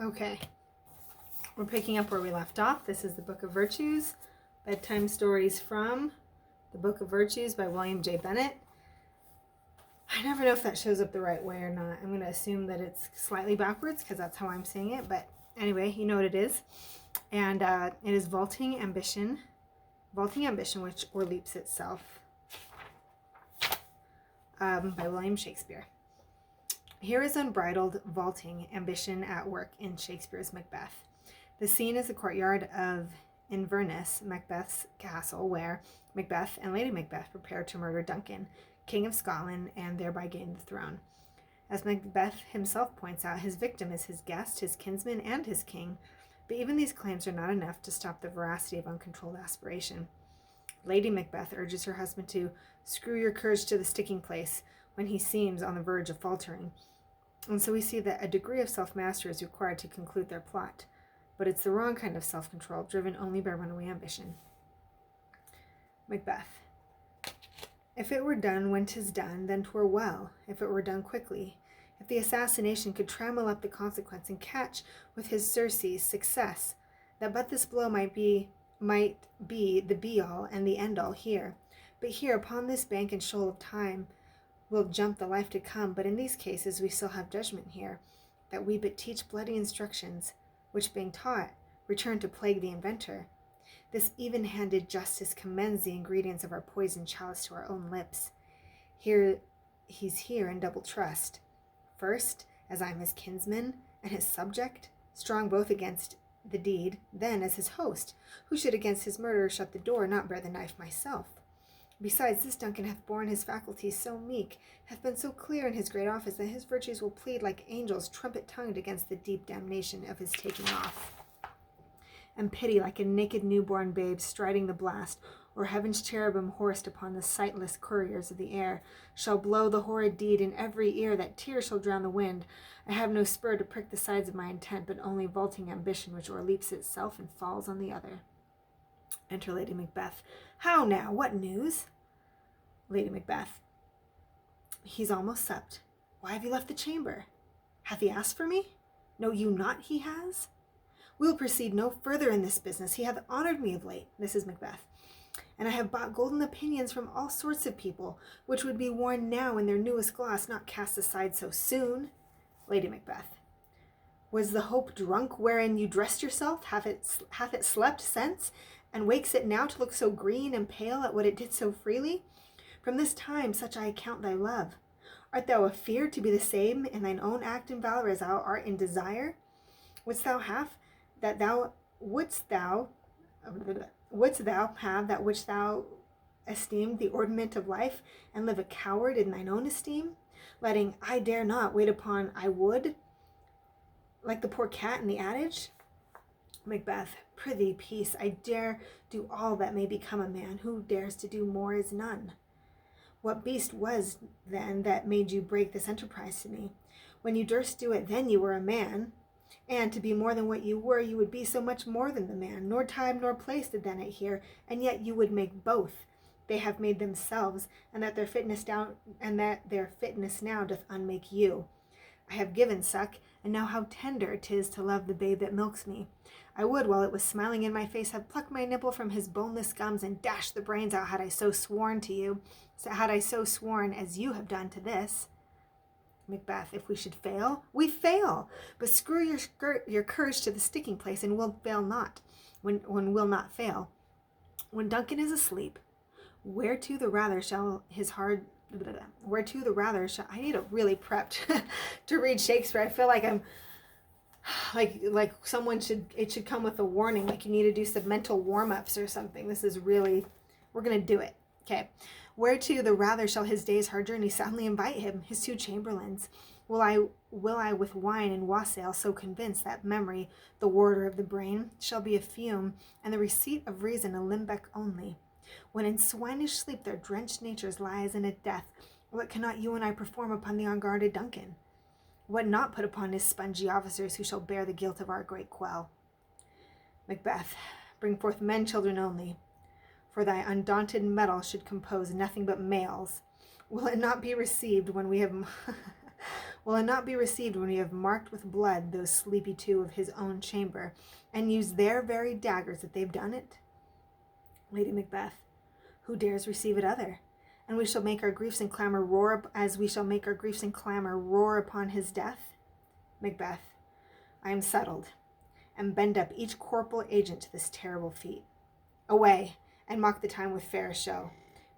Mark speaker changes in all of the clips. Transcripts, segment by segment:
Speaker 1: Okay, we're picking up where we left off. This is the Book of Virtues, bedtime stories from the Book of Virtues by William J. Bennett. I never know if that shows up the right way or not. I'm going to assume that it's slightly backwards because that's how I'm saying it. But anyway, you know what it is. And it is vaulting ambition, which o'erleaps itself, by William Shakespeare. Here is unbridled, vaulting ambition at work in Shakespeare's Macbeth. The scene is the courtyard of Inverness, Macbeth's castle, where Macbeth and Lady Macbeth prepare to murder Duncan, King of Scotland, and thereby gain the throne. As Macbeth himself points out, his victim is his guest, his kinsman, and his king, but even these claims are not enough to stop the veracity of uncontrolled aspiration. Lady Macbeth urges her husband to screw your courage to the sticking place when he seems on the verge of faltering. And so we see that a degree of self-mastery is required to conclude their plot, but it's the wrong kind of self-control, driven only by runaway ambition. Macbeth. If it were done when 'tis done, then twere well, if it were done quickly. If the assassination could trammel up the consequence and catch with his surcease success, that but this blow might be the be-all and the end-all here. But here, upon this bank and shoal of time, will jump the life to come, but in these cases we still have judgment here, that we but teach bloody instructions, which being taught, return to plague the inventor. This even-handed justice commends the ingredients of our poison chalice to our own lips. He's here in double trust. First, as I'm his kinsman and his subject, strong both against the deed, then as his host, who should against his murderer shut the door, not bear the knife myself. Besides, this Duncan hath borne his faculties so meek, hath been so clear in his great office, that his virtues will plead like angels trumpet-tongued against the deep damnation of his taking off. And pity, like a naked newborn babe striding the blast, or heaven's cherubim horsed upon the sightless couriers of the air, shall blow the horrid deed in every ear, that tears shall drown the wind. I have no spur to prick the sides of my intent, but only vaulting ambition, which o'erleaps itself and falls on the other. Enter Lady Macbeth. How now? What news? Lady Macbeth. He's almost supped. Why have you left the chamber? Hath he asked for me? Know you not he has? We'll proceed no further in this business. He hath honored me of late. This is Macbeth. And I have bought golden opinions from all sorts of people, which would be worn now in their newest gloss, not cast aside so soon. Lady Macbeth. Was the hope drunk wherein you dressed yourself? Hath it slept since, and wakes it now to look so green and pale at what it did so freely? From this time such I account thy love. Art thou afeard to be the same in thine own act and valor as thou art in desire? Wouldst thou have that which thou esteemed the ornament of life, and live a coward in thine own esteem, letting I dare not wait upon I would, like the poor cat in the adage? Macbeth. Prithee, peace. I dare do all that may become a man. Who dares to do more is none. What beast was then that made you break this enterprise to me? When you durst do it, then you were a man, and to be more than what you were, you would be so much more than the man. Nor time nor place did then it here, and yet you would make both. They have made themselves, and that their fitness now doth unmake you. I have given suck, and know how tender 'tis to love the babe that milks me. I would, while it was smiling in my face, have plucked my nipple from his boneless gums and dashed the brains out had I so sworn as you have done to this. Macbeth. If we should fail, we fail. But screw your courage to the sticking place, and we'll fail not. When we'll not fail. When Duncan is asleep, whereto the rather shall I need a really prepped to read Shakespeare. I feel like I'm like someone should come with a warning, like you need to do some mental warm-ups or something. This is really, we're gonna do it. Okay. Whereto the rather shall his day's hard journey soundly invite him, his two chamberlains. Will I with wine and wassail so convince that memory, the warder of the brain, shall be a fume, and the receipt of reason a limbeck only? When in swinish sleep their drenched natures lies in a death, what cannot you and I perform upon the unguarded Duncan? What not put upon his spongy officers who shall bear the guilt of our great quell? Macbeth. Bring forth men children only, for thy undaunted mettle should compose nothing but males. Will it not be received when we have Will it not be received when we have marked with blood those sleepy two of his own chamber, and used their very daggers that they've done it? Lady Macbeth. Who dares receive it other? And we shall make our griefs and clamor roar as we shall make our griefs and clamor roar upon his death. Macbeth. I am settled, and bend up each corporal agent to this terrible feat. Away, and mock the time with fair show.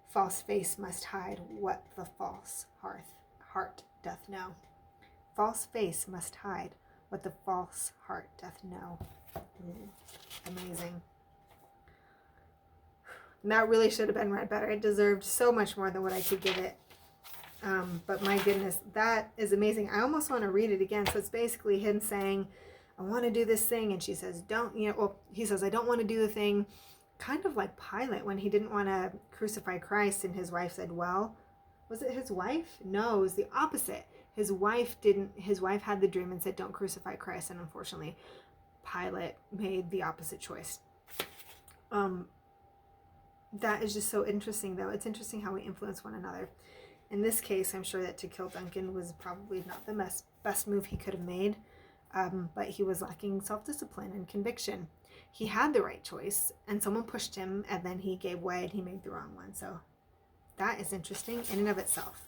Speaker 1: False face must hide what the false heart doth know. False face must hide what the false heart doth know. Amazing. That really should have been read better. It deserved so much more than what I could give it. But my goodness, that is amazing. I almost want to read it again. So it's basically him saying, I want to do this thing. And she says, he says, I don't want to do the thing. Kind of like Pilate when he didn't want to crucify Christ. And his wife said, well, was it his wife? No, it was the opposite. His wife had the dream and said, don't crucify Christ. And unfortunately, Pilate made the opposite choice. That is just so interesting, though. It's interesting how we influence one another. In this case, I'm sure that to kill Duncan was probably not the best move he could have made, but he was lacking self-discipline and conviction. He had the right choice, and someone pushed him, and then he gave way, and he made the wrong one. So that is interesting in and of itself.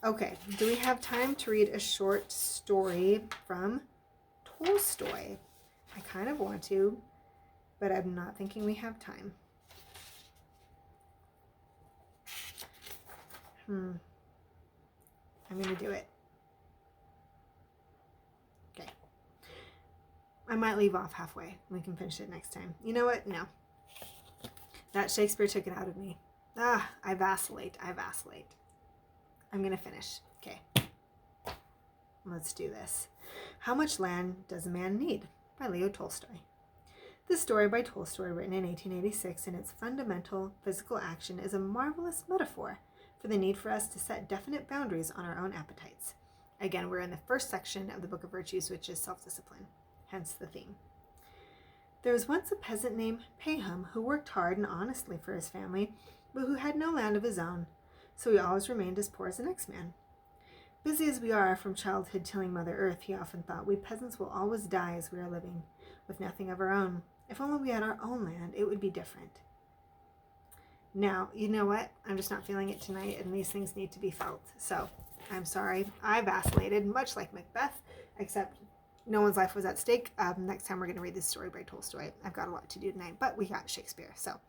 Speaker 1: Okay, do we have time to read a short story from Tolstoy? I kind of want to, but I'm not thinking we have time. I'm going to do it. Okay. I might leave off halfway. We can finish it next time. You know what? No. That Shakespeare took it out of me. I vacillate. I'm going to finish. Okay. Let's do this. How Much Land Does a Man Need? By Leo Tolstoy. This story by Tolstoy, written in 1886, in its fundamental physical action, is a marvelous metaphor for the need for us to set definite boundaries on our own appetites. Again, we're in the first section of the Book of Virtues, which is self-discipline, hence the theme. There was once a peasant named Paham who worked hard and honestly for his family, but who had no land of his own, so he always remained as poor as the next man. Busy as we are from childhood tilling Mother Earth, he often thought, we peasants will always die as we are living, with nothing of our own. If only we had our own land, it would be different. Now, you know what? I'm just not feeling it tonight, and these things need to be felt. So, I'm sorry. I vacillated, much like Macbeth, except no one's life was at stake. Next time we're going to read this story by Tolstoy. I've got a lot to do tonight, but we got Shakespeare. So,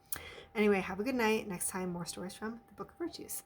Speaker 1: anyway, have a good night. Next time, more stories from the Book of Virtues.